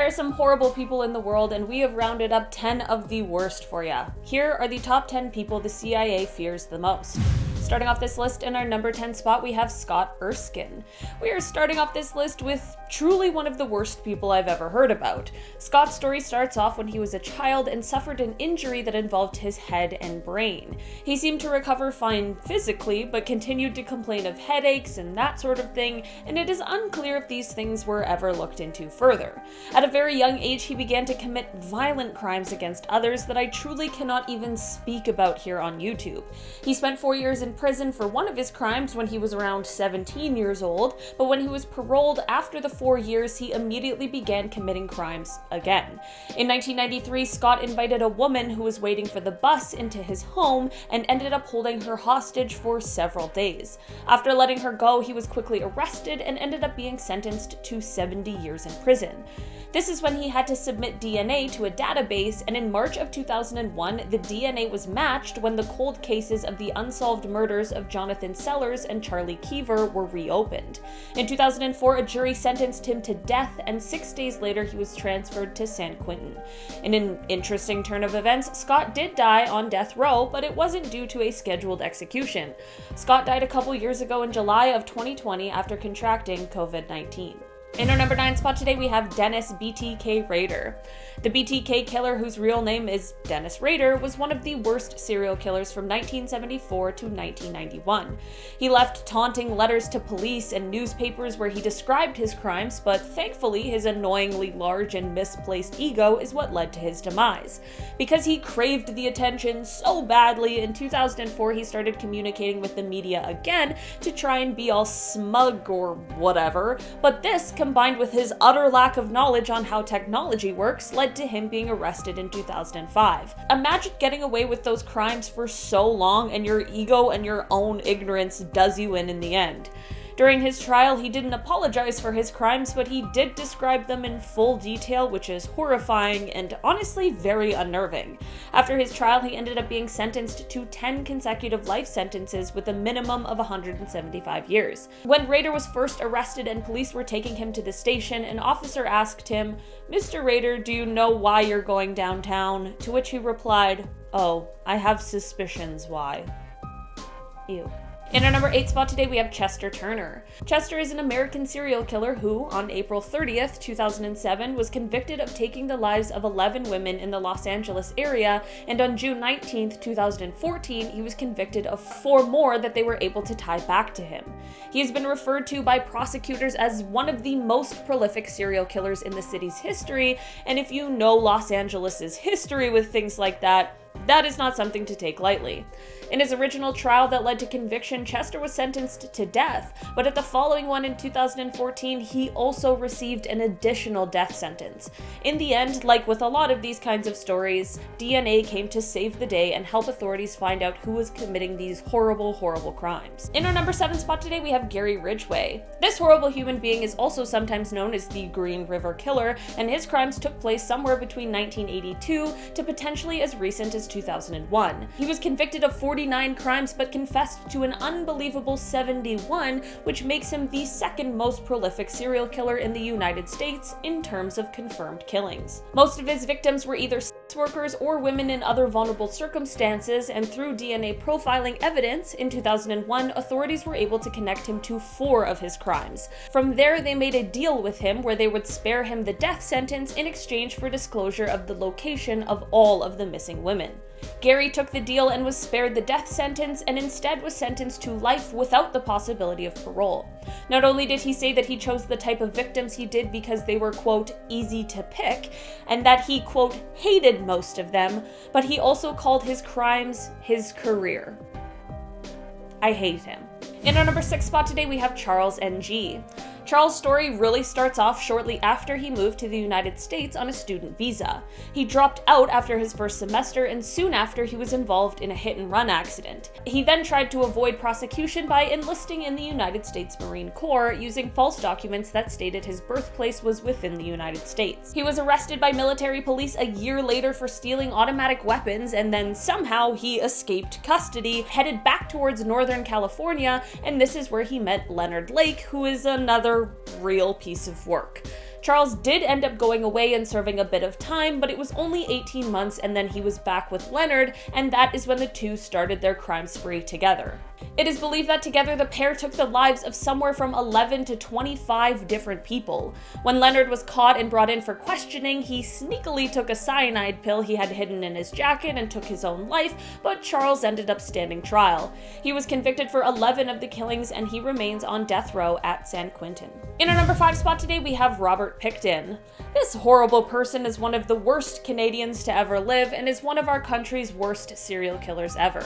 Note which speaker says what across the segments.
Speaker 1: There are some horrible people in the world, and we have rounded up 10 of the worst for ya. Here are the top 10 people the CIA fears the most. Starting off this list in our number 10 spot, we have Scott Erskine. We are starting off this list with truly one of the worst people I've ever heard about. Scott's story starts off when he was a child and suffered an injury that involved his head and brain. He seemed to recover fine physically, but continued to complain of headaches and that sort of thing, and it is unclear if these things were ever looked into further. At a very young age, he began to commit violent crimes against others that I truly cannot even speak about here on YouTube. He spent 4 years in prison for one of his crimes when he was around 17 years old, but when he was paroled after the 4 years, he immediately began committing crimes again. In 1993, Scott invited a woman who was waiting for the bus into his home and ended up holding her hostage for several days. After letting her go, he was quickly arrested and ended up being sentenced to 70 years in prison. This is when he had to submit DNA to a database, and in March of 2001, the DNA was matched when the cold cases of the unsolved murders of Jonathan Sellers and Charlie Keever were reopened. In 2004, a jury sentenced him to death, and 6 days later he was transferred to San Quentin. In an interesting turn of events, Scott did die on death row, but it wasn't due to a scheduled execution. Scott died a couple years ago in July of 2020 after contracting COVID-19. In our number 9 spot today, we have Dennis BTK Rader. The BTK killer, whose real name is Dennis Rader, was one of the worst serial killers from 1974 to 1991. He left taunting letters to police and newspapers where he described his crimes, but thankfully his annoyingly large and misplaced ego is what led to his demise. Because he craved the attention so badly, in 2004 he started communicating with the media again to try and be all smug or whatever, but this, combined with his utter lack of knowledge on how technology works, led to him being arrested in 2005. Imagine getting away with those crimes for so long and your ego and your own ignorance does you in the end. During his trial, he didn't apologize for his crimes, but he did describe them in full detail, which is horrifying and honestly very unnerving. After his trial, he ended up being sentenced to 10 consecutive life sentences with a minimum of 175 years. When Rader was first arrested and police were taking him to the station, an officer asked him, "Mr. Rader, do you know why you're going downtown?" To which he replied, "Oh, I have suspicions why." Ew. In our number 8 spot today, we have Chester Turner. Chester is an American serial killer who, on April 30th, 2007, was convicted of taking the lives of 11 women in the Los Angeles area, and on June 19th, 2014, he was convicted of 4 more that they were able to tie back to him. He has been referred to by prosecutors as one of the most prolific serial killers in the city's history, and if you know Los Angeles' history with things like that, that is not something to take lightly. In his original trial that led to conviction, Chester was sentenced to death, but at the following one in 2014, he also received an additional death sentence. In the end, like with a lot of these kinds of stories, DNA came to save the day and help authorities find out who was committing these horrible, horrible crimes. In our number 7 spot today, we have Gary Ridgway. This horrible human being is also sometimes known as the Green River Killer, and his crimes took place somewhere between 1982 to potentially as recent as 2001. He was convicted of 49 crimes but confessed to an unbelievable 71, which makes him the second most prolific serial killer in the United States in terms of confirmed killings. Most of his victims were either sex workers or women in other vulnerable circumstances, and through DNA profiling evidence in 2001, authorities were able to connect him to 4 of his crimes. From there, they made a deal with him where they would spare him the death sentence in exchange for disclosure of the location of all of the missing women. Gary took the deal and was spared the death sentence and instead was sentenced to life without the possibility of parole. Not only did he say that he chose the type of victims he did because they were, quote, easy to pick, and that he, quote, hated most of them, but he also called his crimes his career. I hate him. In our number 6 spot today, we have Charles Ng. Charles' story really starts off shortly after he moved to the United States on a student visa. He dropped out after his first semester, and soon after he was involved in a hit-and-run accident. He then tried to avoid prosecution by enlisting in the United States Marine Corps, using false documents that stated his birthplace was within the United States. He was arrested by military police a year later for stealing automatic weapons, and then somehow he escaped custody, headed back towards Northern California, and this is where he met Leonard Lake, who is another real piece of work. Charles did end up going away and serving a bit of time, but it was only 18 months and then he was back with Leonard, and that is when the two started their crime spree together. It is believed that together the pair took the lives of somewhere from 11 to 25 different people. When Leonard was caught and brought in for questioning, he sneakily took a cyanide pill he had hidden in his jacket and took his own life, but Charles ended up standing trial. He was convicted for 11 of the killings and he remains on death row at San Quentin. In our number 5 spot today, we have Robert Pickton. This horrible person is one of the worst Canadians to ever live and is one of our country's worst serial killers ever.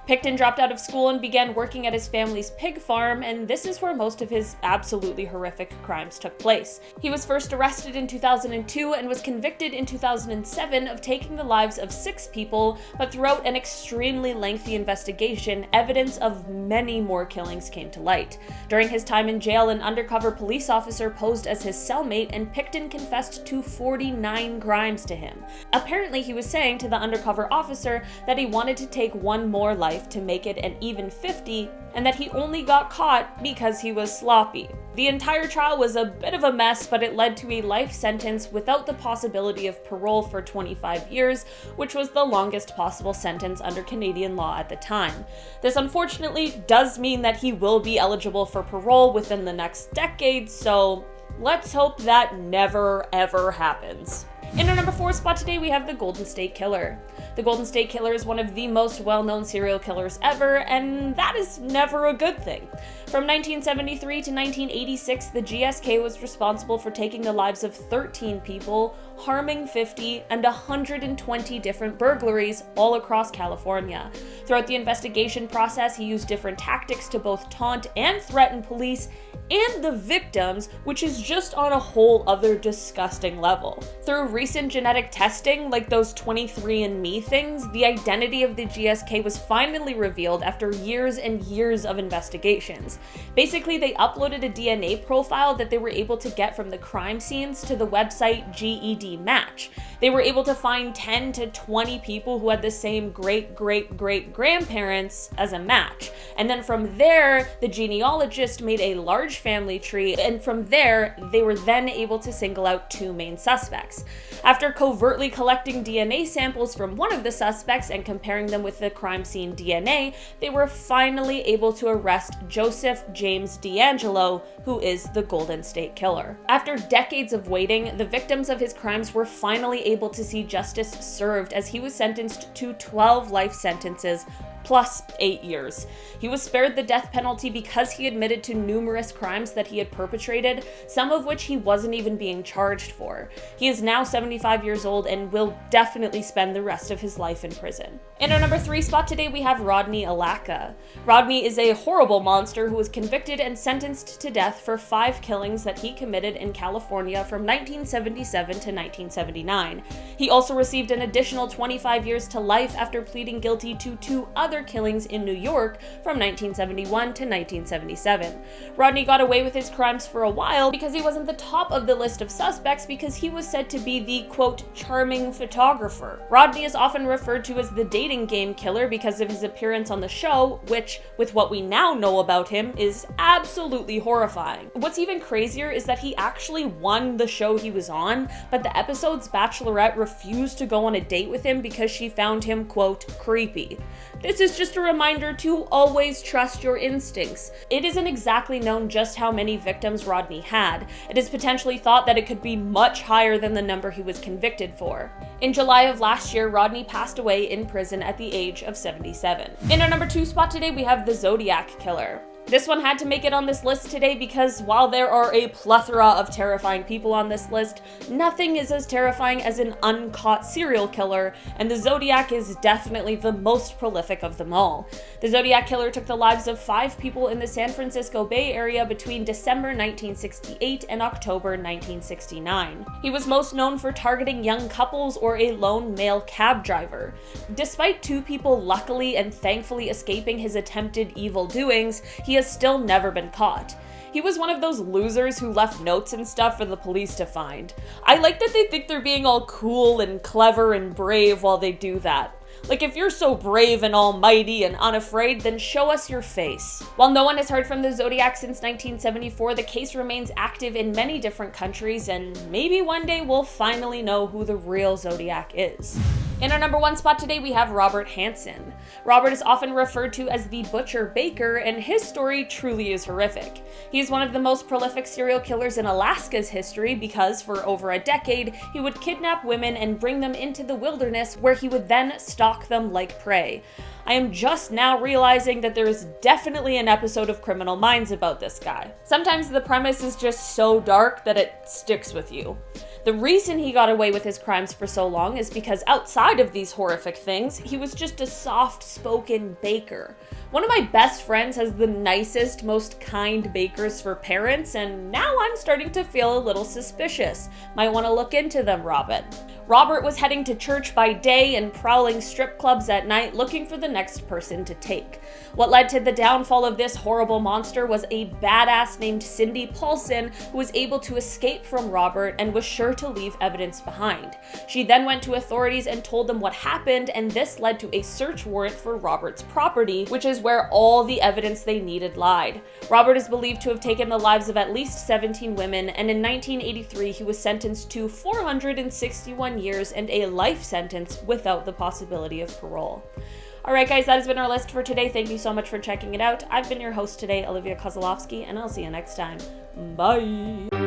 Speaker 1: Pickton dropped out of school and began working at his family's pig farm, and this is where most of his absolutely horrific crimes took place. He was first arrested in 2002 and was convicted in 2007 of taking the lives of 6 people, but throughout an extremely lengthy investigation, evidence of many more killings came to light. During his time in jail, an undercover police officer posed as his cellmate, and Pickton confessed to 49 crimes to him. Apparently, he was saying to the undercover officer that he wanted to take one more life to make it an even 50, and that he only got caught because he was sloppy. The entire trial was a bit of a mess, but it led to a life sentence without the possibility of parole for 25 years, which was the longest possible sentence under Canadian law at the time. This unfortunately does mean that he will be eligible for parole within the next decade, so let's hope that never ever happens. In our number 4 spot today, we have the Golden State Killer. The Golden State Killer is one of the most well-known serial killers ever, and that is never a good thing. From 1973 to 1986, the GSK was responsible for taking the lives of 13 people, harming 50, and 120 different burglaries all across California. Throughout the investigation process, he used different tactics to both taunt and threaten police and the victims, which is just on a whole other disgusting level. Through recent genetic testing, like those 23andMe things, the identity of the GSK was finally revealed after years and years of investigations. Basically, they uploaded a DNA profile that they were able to get from the crime scenes to the website GED Match. They were able to find 10 to 20 people who had the same great-great-great-grandparents as a match. And then from there, the genealogist made a large family tree, and from there, they were then able to single out 2 main suspects. After covertly collecting DNA samples from one of the suspects and comparing them with the crime scene DNA, they were finally able to arrest Joseph James D'Angelo, who is the Golden State Killer. After decades of waiting, the victims of his crimes were finally able to see justice served, as he was sentenced to 12 life sentences plus 8 years. He was spared the death penalty because he admitted to numerous crimes that he had perpetrated, some of which he wasn't even being charged for. He is now 75 years old and will definitely spend the rest of his life in prison. In our number 3 spot today, we have Rodney Alaka. Rodney is a horrible monster who was convicted and sentenced to death for 5 killings that he committed in California from 1977 to 1979. He also received an additional 25 years to life after pleading guilty to 2 other killings in New York from 1971 to 1977. Rodney got away with his crimes for a while because he wasn't the top of the list of suspects, because he was said to be the, quote, charming photographer. Rodney is often referred to as the dating game killer because of his appearance on the show, which, with what we now know about him, is absolutely horrifying. What's even crazier is that he actually won the show he was on, but the episode's bachelorette refused to go on a date with him because she found him, quote, creepy. This is just a reminder to always trust your instincts. It isn't exactly known just how many victims Rodney had. It is potentially thought that it could be much higher than the number he was convicted for. In July of last year, Rodney passed away in prison at the age of 77. In our number 2 spot today, we have the Zodiac Killer. This one had to make it on this list today because while there are a plethora of terrifying people on this list, nothing is as terrifying as an uncaught serial killer, and the Zodiac is definitely the most prolific of them all. The Zodiac Killer took the lives of 5 people in the San Francisco Bay Area between December 1968 and October 1969. He was most known for targeting young couples or a lone male cab driver. Despite 2 people luckily and thankfully escaping his attempted evil doings, he has still never been caught. He was one of those losers who left notes and stuff for the police to find. I like that they think they're being all cool and clever and brave while they do that. Like, if you're so brave and almighty and unafraid, then show us your face. While no one has heard from the Zodiac since 1974, the case remains active in many different countries, and maybe one day we'll finally know who the real Zodiac is. In our number 1 spot today, we have Robert HANSEN. Robert is often referred to as the Butcher Baker, and his story truly is horrific. He is one of the most prolific serial killers in Alaska's history because, for over a decade, he would kidnap women and bring them into the wilderness where he would then stalk them like prey. I am just now realizing that there is definitely an episode of Criminal Minds about this guy. Sometimes the premise is just so dark that it sticks with you. The reason he got away with his crimes for so long is because outside of these horrific things, he was just a soft-spoken baker. One of my best friends has the nicest, most kind bakers for parents, and now I'm starting to feel a little suspicious. Might want to look into them, Robin. Robert was heading to church by day and prowling strip clubs at night looking for the next person to take. What led to the downfall of this horrible monster was a badass named Cindy Paulson who was able to escape from Robert and was sure to leave evidence behind. She then went to authorities and told them what happened, and this led to a search warrant for Robert's property, which is where all the evidence they needed lied. Robert is believed to have taken the lives of at least 17 women, and in 1983 he was sentenced to 461 years and a life sentence without the possibility of parole. Alright guys, that has been our list for today. Thank you so much for checking it out. I've been your host today, Olivia Kozlowski, and I'll see you next time. Bye!